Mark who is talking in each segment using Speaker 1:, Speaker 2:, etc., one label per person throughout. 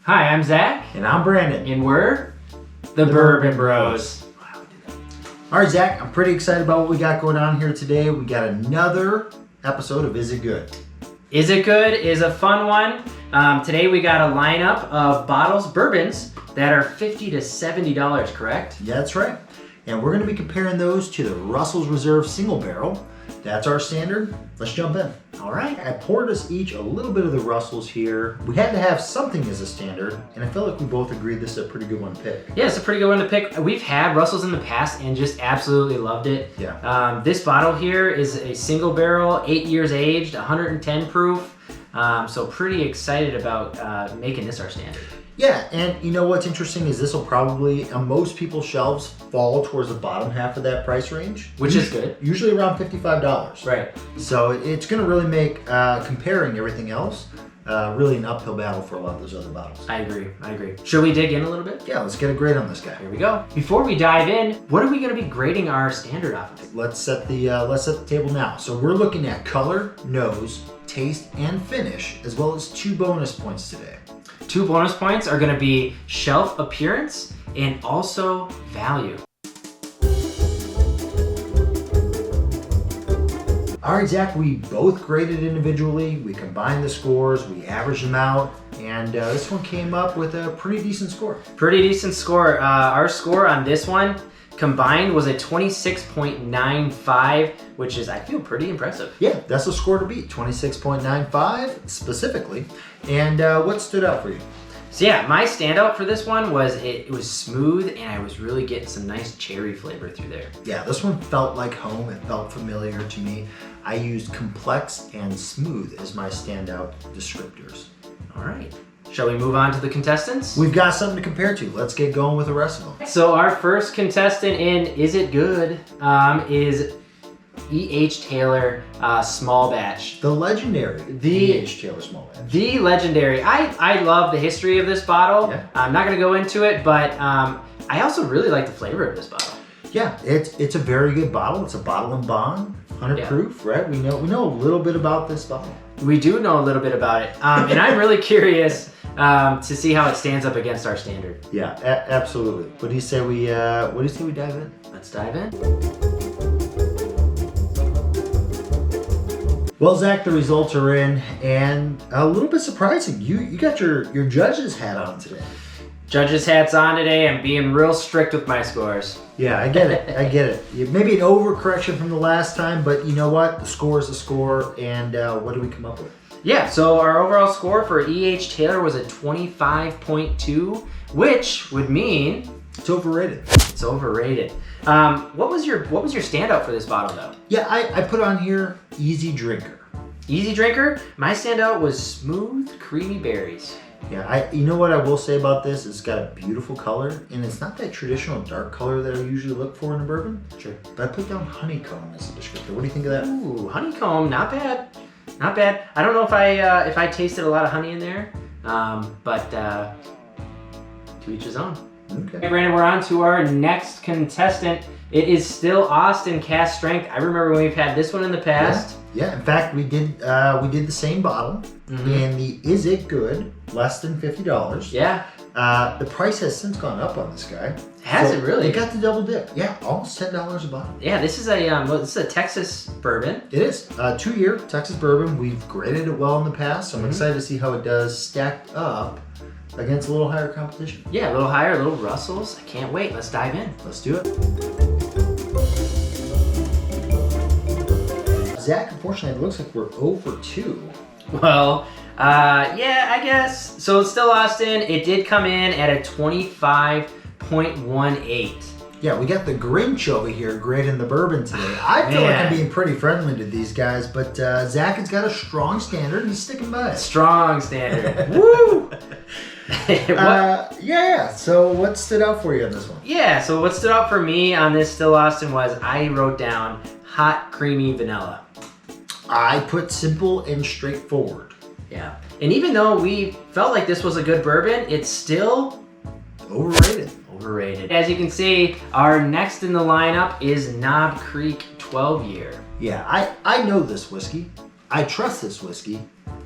Speaker 1: Hi, I'm Zach.
Speaker 2: And I'm Brandon.
Speaker 1: And we're the Bourbon Bros.
Speaker 2: Wow, we did that. All right, Zach, I'm pretty excited about what we got going on here today. We got another episode of Is It Good?
Speaker 1: Is It Good is a fun one. Today we got a lineup of bottles, bourbons, that are $50 to $70, correct?
Speaker 2: Yeah, that's right. And we're going to be comparing those to the Russell's Reserve Single Barrel. That's our standard. Let's jump in. All right, I poured us each a little bit of the Russells here. We had to have something as a standard, and I feel like we both agreed this is a pretty good one to pick.
Speaker 1: Yeah, it's a pretty good one to pick. We've had Russells in the past and just absolutely loved it.
Speaker 2: Yeah.
Speaker 1: This bottle here is a single barrel, 8 years aged, 110 proof. So pretty excited about making this our standard.
Speaker 2: Yeah, and you know what's interesting is this will probably, on most people's shelves, fall towards the bottom half of that price range.
Speaker 1: Which is good.
Speaker 2: Usually around $55.
Speaker 1: Right.
Speaker 2: So it's going to really make comparing everything else really an uphill battle for a lot of those other bottles.
Speaker 1: I agree. Should we dig in a little bit?
Speaker 2: Yeah, let's get a grade on this guy.
Speaker 1: Here we go. Before we dive in, what are we going to be grading our standard off of?
Speaker 2: Let's set the table now. So we're looking at color, nose, taste, and finish, as well as 2 bonus points today.
Speaker 1: 2 bonus points are going to be shelf appearance and also value.
Speaker 2: All right, Zach, we both graded individually. We combined the scores, we averaged them out, and this one came up with a pretty decent score.
Speaker 1: Pretty decent score. Our score on this one combined was a 26.95, which is, I feel, pretty impressive.
Speaker 2: Yeah, that's a score to beat, 26.95 specifically. And what stood out for you?
Speaker 1: So yeah, my standout for this one was it was smooth and I was really getting some nice cherry flavor through there.
Speaker 2: Yeah, this one felt like home. It felt familiar to me. I used complex and smooth as my standout descriptors.
Speaker 1: All right. Shall we move on to the contestants?
Speaker 2: We've got something to compare to. Let's get going with the rest of them.
Speaker 1: So our first contestant in Is It Good is E.H. Taylor Small Batch.
Speaker 2: The legendary E.H. Taylor Small Batch.
Speaker 1: The legendary. I love the history of this bottle.
Speaker 2: Yeah.
Speaker 1: I'm not going to go into it, but I also really like the flavor of this bottle.
Speaker 2: Yeah, it's a very good bottle. It's a bottle and bond, 100 proof, right? We know a little bit about this bottle.
Speaker 1: We do know a little bit about it, and I'm really curious to see how it stands up against our standard.
Speaker 2: Yeah, absolutely. What do you say we dive in?
Speaker 1: Let's dive in.
Speaker 2: Well, Zach, the results are in, and a little bit surprising. You got your judge's hat on today.
Speaker 1: Judge's hat's on today. I'm being real strict with my scores.
Speaker 2: Yeah, I get it. Maybe an overcorrection from the last time, but you know what? The score is the score, and what did we come up with?
Speaker 1: Yeah, so our overall score for E.H. Taylor was a 25.2, which would mean
Speaker 2: it's overrated.
Speaker 1: It's overrated. What was your standout for this bottle though?
Speaker 2: Yeah, I put on here easy drinker.
Speaker 1: Easy drinker? My standout was smooth, creamy berries.
Speaker 2: Yeah, you know what I will say about this? It's got a beautiful color, and it's not that traditional dark color that I usually look for in a bourbon.
Speaker 1: Sure.
Speaker 2: But I put down honeycomb as a descriptor. What do you think of that?
Speaker 1: Ooh, honeycomb, not bad. Not bad. I don't know if I tasted a lot of honey in there, but to each his own. Okay, Brandon, we're on to our next contestant. It is still Austin Cask Strength. I remember when we've had this one in the past.
Speaker 2: Yeah. In fact, we did the same bottle in the Is It Good, less than $50.
Speaker 1: Yeah.
Speaker 2: The price has since gone up on this guy.
Speaker 1: Has it really?
Speaker 2: It got the double dip. Yeah, almost $10 a bottle.
Speaker 1: Yeah, this is a Texas bourbon.
Speaker 2: It is 2-year Texas bourbon. We've graded it well in the past, so I'm excited to see how it does stacked up against a little higher competition.
Speaker 1: Yeah, a little higher, a little Russels. I can't wait. Let's dive in.
Speaker 2: Let's do it. Zach, unfortunately, it looks like we're 0 for 2.
Speaker 1: Well, yeah, I guess. So it's still Austin. It did come in at a 25.18.
Speaker 2: Yeah, we got the Grinch over here grading the bourbon today. I feel like I'm being pretty friendly to these guys, but Zach has got a strong standard and he's sticking by it.
Speaker 1: Strong standard. Woo!
Speaker 2: Yeah. So what stood out for you on this one?
Speaker 1: Yeah, so what stood out for me on this Still Austin was I wrote down hot, creamy vanilla.
Speaker 2: I put simple and straightforward.
Speaker 1: Yeah. And even though we felt like this was a good bourbon, it's still
Speaker 2: overrated.
Speaker 1: As you can see, our next in the lineup is Knob Creek 12-year.
Speaker 2: Yeah, I know this whiskey. I trust this whiskey.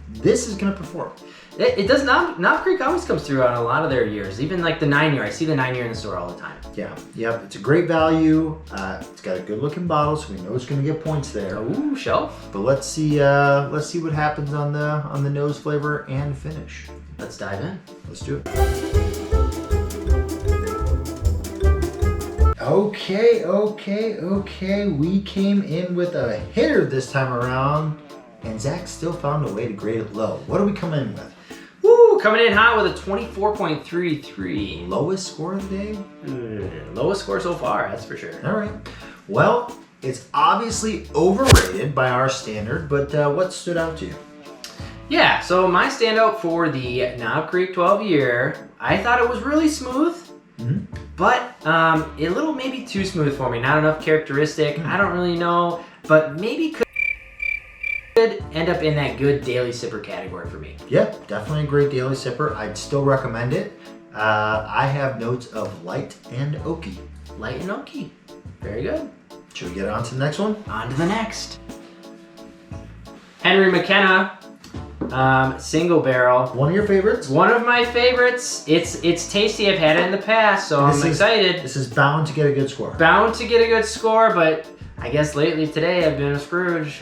Speaker 2: This is going to perform.
Speaker 1: It does not. Knob Creek always comes through on a lot of their years. Even like the 9-year. I see the 9-year in the store all the time.
Speaker 2: Yeah, yep. It's a great value. It's got a good looking bottle, so we know it's going to get points there.
Speaker 1: Ooh, shelf.
Speaker 2: But let's see what happens on the nose flavor and finish.
Speaker 1: Let's dive in.
Speaker 2: Let's do it. Okay. We came in with a hitter this time around, and Zach still found a way to grade it low. What do we come in with?
Speaker 1: Woo, coming in hot with a 24.33.
Speaker 2: Lowest score of the day?
Speaker 1: Lowest score so far, that's for sure.
Speaker 2: All right. Well, it's obviously overrated by our standard, but what stood out to you?
Speaker 1: Yeah, so my standout for the Knob Creek 12-year, I thought it was really smooth, but a little maybe too smooth for me. Not enough characteristic. I don't really know, but maybe could end up in that good daily sipper category for me.
Speaker 2: Yeah, definitely a great daily sipper. I'd still recommend it. I have notes of light and oaky.
Speaker 1: Light and oaky. Very good.
Speaker 2: Should we get on to the next one?
Speaker 1: On to the next. Henry McKenna. Single barrel.
Speaker 2: One of your favorites?
Speaker 1: One of my favorites. It's tasty. I've had it in the past, so I'm excited.
Speaker 2: This is bound to get a good score.
Speaker 1: Bound to get a good score, but I guess lately today I've been a Scrooge.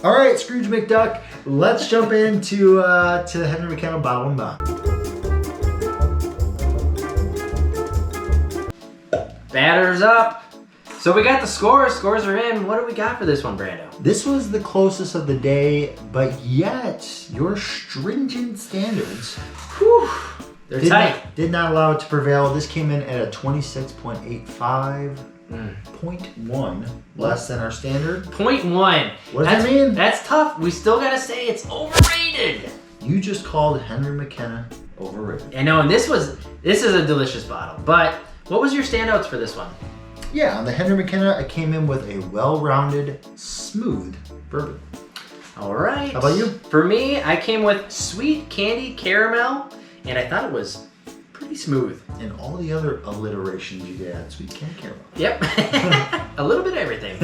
Speaker 2: All right, Scrooge McDuck. Let's jump into the Henry McKenna bottle and bond.
Speaker 1: Batter's up. So we got the scores. Scores are in. What do we got for this one, Brando?
Speaker 2: This was the closest of the day, but yet your stringent standards
Speaker 1: They're tight.
Speaker 2: Did not allow it to prevail. This came in at a 26.85. 0.1 less than our standard.
Speaker 1: 0.1.
Speaker 2: What does that mean?
Speaker 1: That's tough. We still gotta say it's overrated.
Speaker 2: You just called Henry McKenna overrated.
Speaker 1: I know, and this is a delicious bottle. But what was your standouts for this one?
Speaker 2: Yeah, on the Henry McKenna, I came in with a well-rounded, smooth bourbon.
Speaker 1: All right.
Speaker 2: How about you?
Speaker 1: For me, I came with sweet candy caramel, and I thought it was pretty smooth.
Speaker 2: And all the other alliterations you could add, sweet candy caramel.
Speaker 1: Yep. A little bit of everything.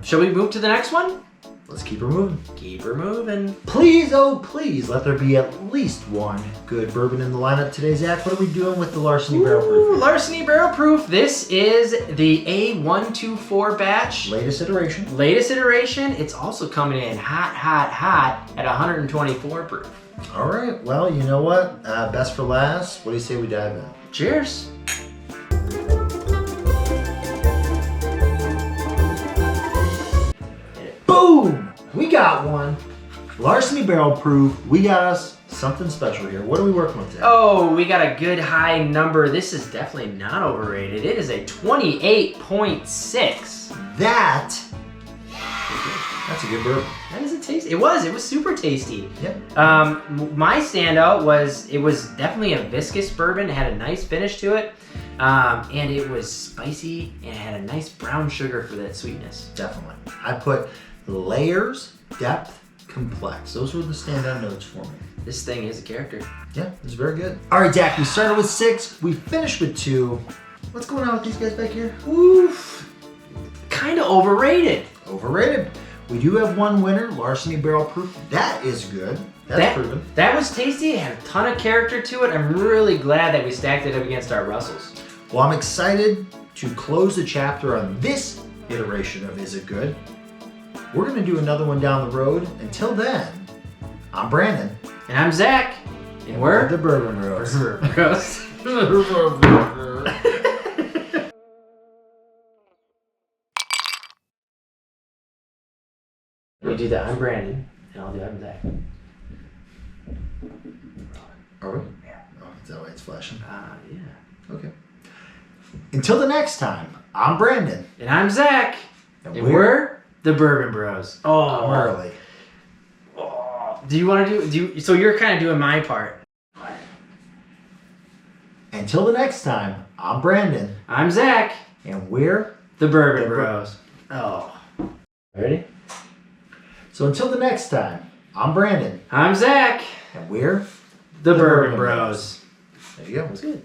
Speaker 1: Shall we move to the next one?
Speaker 2: Let's keep her moving.
Speaker 1: Keep her moving.
Speaker 2: Please, oh please, let there be at least one good bourbon in the lineup today. Zach, what are we doing with the Larceny Barrel Proof?
Speaker 1: Larceny Barrel Proof. This is the A124 batch.
Speaker 2: Latest iteration.
Speaker 1: Latest iteration. It's also coming in hot at 124 proof.
Speaker 2: All right, well, you know what? Best for last. What do you say we dive in?
Speaker 1: Cheers.
Speaker 2: Boom! We got one. Larceny Barrel Proof. We got us something special here. What are we working with today?
Speaker 1: Oh, we got a good high number. This is definitely not overrated. It is a 28.6.
Speaker 2: That's a good bourbon.
Speaker 1: That is a tasty. It was super tasty.
Speaker 2: Yep.
Speaker 1: My standout was it was definitely a viscous bourbon. It had a nice finish to it. And it was spicy and it had a nice brown sugar for that sweetness.
Speaker 2: Definitely. I put layers, depth, complex. Those were the standout notes for me.
Speaker 1: This thing is a character.
Speaker 2: Yeah, it's very good. All right, Dak, we started with 6. We finished with 2. What's going on with these guys back here?
Speaker 1: Oof. Kind of overrated.
Speaker 2: Overrated. We do have one winner, Larceny Barrel Proof. That is good. That's proven.
Speaker 1: That was tasty. It had a ton of character to it. I'm really glad that we stacked it up against our Russels.
Speaker 2: Well, I'm excited to close the chapter on this iteration of Is It Good? We're going to do another one down the road. Until then, I'm Brandon.
Speaker 1: And I'm Zach. And we're
Speaker 2: the Bourbon Bros.
Speaker 1: We do that. I'm Brandon. And I'll do I'm Zach.
Speaker 2: Are we? Yeah. Oh, is that why it's flashing?
Speaker 1: Yeah.
Speaker 2: Okay. Until the next time, I'm Brandon.
Speaker 1: And I'm Zach. And we're the Bourbon Bros. Oh.
Speaker 2: I'm early.
Speaker 1: Oh. Do you want to so you're kind of doing my part.
Speaker 2: Until the next time, I'm Brandon.
Speaker 1: I'm Zach.
Speaker 2: And we're
Speaker 1: the Bourbon Bros. Oh. Ready?
Speaker 2: So until the next time, I'm Brandon.
Speaker 1: I'm Zach.
Speaker 2: And we're
Speaker 1: the Bourbon Bros.
Speaker 2: There you go.
Speaker 1: That was good.